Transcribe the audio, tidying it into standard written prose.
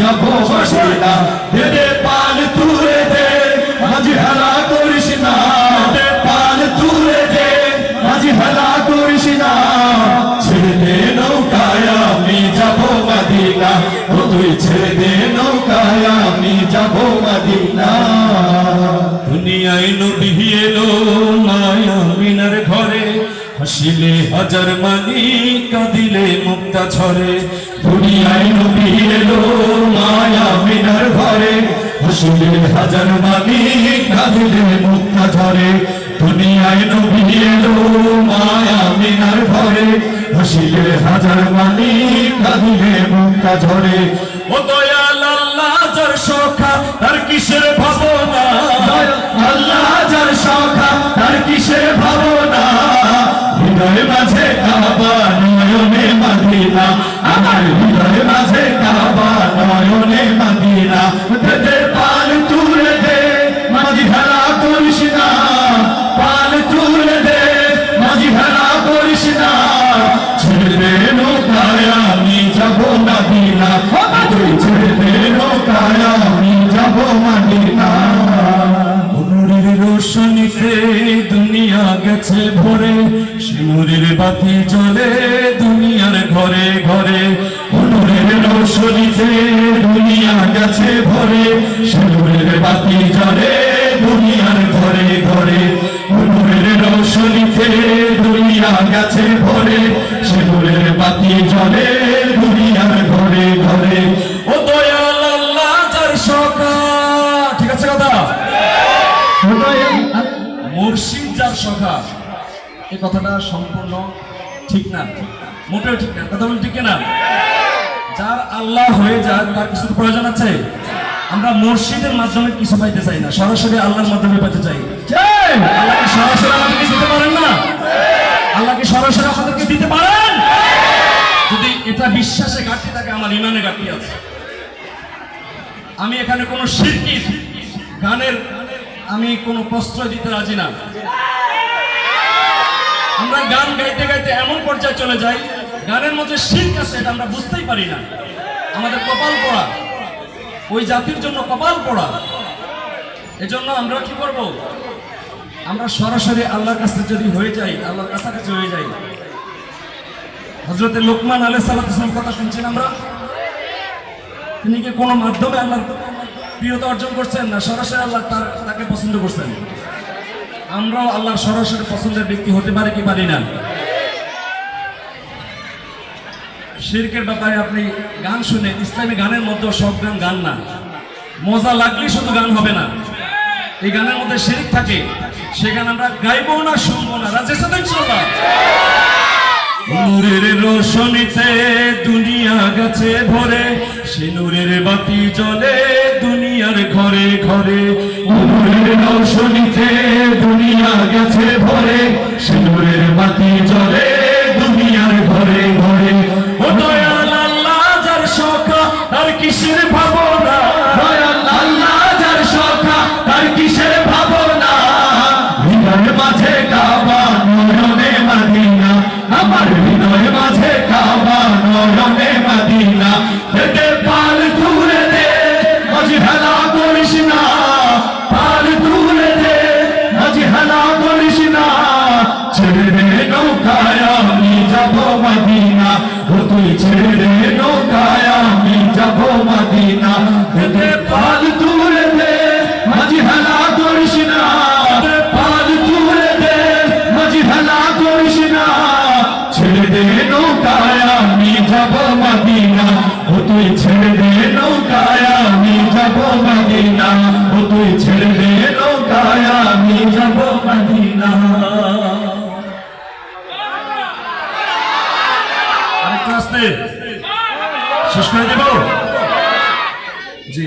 যাবো মদিনা দে দে পাল তুলে দে মাঝি হেলা করিস না দে পাল তুলে দে মাঝি হেলা করিস না ছেড়ে দে নৌকায় আমি যাবো মদিনা ও তুই ছেড়ে দে নৌকায় আমি যাবো মদিনা দুনিয়ায় নবী এলো মায়া মিনার ঘরে হাসিলে হাজার মানি কাঁদিলে মুক্তা ঝরে দুনিয়ায় নবী এলো মায়া মিনার ঘরে হাসিলে হাজার মানি কাঁদিলে মুক্তা ঝরে দুনিয়ায় নবী এলো মায়া মিনার ঘরে হাসিলে হাজার মানি কাঁদিলে মুক্তা ঝরে ও দয়াল আল্লাহ যার সখা তার কিসের ভাবনা আল্লাহ যার সখা তার কিসের ভাবনা হৃদয় মাঝে কাবা নয়নে মদিনা আমার হৃদয় মাঝে কাবা নয়নে মদিনা দে দে পাল তুলে দে মাঝি হেলা করিস না পাল তুলে দে মাঝি হেলা করিস না ছেড়ে দে নৌকায় আমি যাবো মদিনা তুই ছেড়ে দে নৌকায় আমি যাবো মদিনা নূরের রোশনীতে দুনিয়া গেছে ভরে শিমুরের বাতি জ্বলে দুনিয়ার ঘরে ঘরে নূরের রোশনীতে দুনিয়া গেছে ভরে শিমুরের বাতি জ্বলে দুনিয়ার ঘরে ঘরে নূরের রোশনীতে দুনিয়া গেছে ভরে শিমুরের বাতি জ্বলে দুনিয়ার ঘরে ঘরে ও দয়াল আল্লাহ যার সখা ঠিক আছে কথা মুর্শিদ যার সখা এই কথাটা সম্পূর্ণ ঠিক না মোটেও ঠিক না কথা বলি ঠিক না যার আল্লাহ হয়ে যায় তার কিছু প্রয়োজন আছে আমরা মুর্শিদের মাধ্যমে কিছু পাইতে চাই না সরাসরি আল্লাহর মাধ্যমে পাইতে চাই আল্লাহ কি সরাসরি আমাদেরকে দিতে পারেন না আল্লাহ কি সরাসরি আমাদেরকে দিতে পারেন যদি এটা বিশ্বাসে ঘাটতি থাকে আমার ইমানে ঘাটতি আছে আমি এখানে কোনো শিরকি গানের আমি কোনো প্রশ্রয় দিতে রাজি না আমরা গান গাইতে গাইতে এমন পর্যায়ে চলে যাই গানের মধ্যে শিরক আছে এটা আমরা বুঝতেই পারি না আমাদের কপাল পোড়া ওই জাতির জন্য কপাল পোড়া এজন্য আমরা কি করব আমরা সরাসরি আল্লাহর কাছে যদি হয়ে যাই আল্লাহর কাছাকাছি হয়ে যাই হযরত লোকমান আলাইহিস সালাম কথা শুনছেন আমরা তিনি কি কোনো মাধ্যমে আল্লাহর প্রিয়তা অর্জন করছেন না সরাসরি আল্লাহ তাকে পছন্দ করছেন আমরাও আল্লাহর সরাসরি পছন্দের ব্যক্তি হতে পারি কি পারি না শিরকের ব্যাপারে আপনি গান শুনে ইসলামী গানের মধ্যে সব গান গান না মজা লাগলেই শুধু গান হবে না এই গানের মধ্যে শিরক থাকে সে গান আমরা গাইবো না শুনবো না রাজি আছেন ইনশাআল্লাহ নূরের রোশনীতে দুনিয়া গেছে ভরে সে নূরের বাতি জ্বলে দুনিয়ার ঘরে ঘরে নূরের রোশনীতে দুনিয়া গেছে ভরে সে নূরের বাতি জ্বলে দুনিয়ার ঘরে ঘরে ও দয়াল আল্লাহ যার সখা তার কিসের ভাবনা দয়াল আল্লাহ যার সখা তার কিসের ভাবনা হৃদয় মাঝে কাবা নয়নে মদিনা আমার হৃদয় মাঝে কাবা নয়নে মদিনা দে দে পাল তুলে দে মাঝি হেলা করিস না পাল তুলে দে মাঝি হেলা করিস না ছেড়ে দে নৌকায় আমি যাবো মদিনা ও তুই ছেড়ে দে নৌকায় আমি যাবো মদিনা দে দে পাল তুলে দে মাঝি হেলা করিস না পাল তুলে দে মাঝি হেলা করিস না ছেড়ে দে নৌকায় আমি যাবো মদিনা ও তুই ছেড়ে দে নৌকায় আমি যাবো মদিনা ও তুই ছেড়ে দে নৌকায় আমি যাবো মদিনা আরেকটু আসতে শেষ করে দেব জি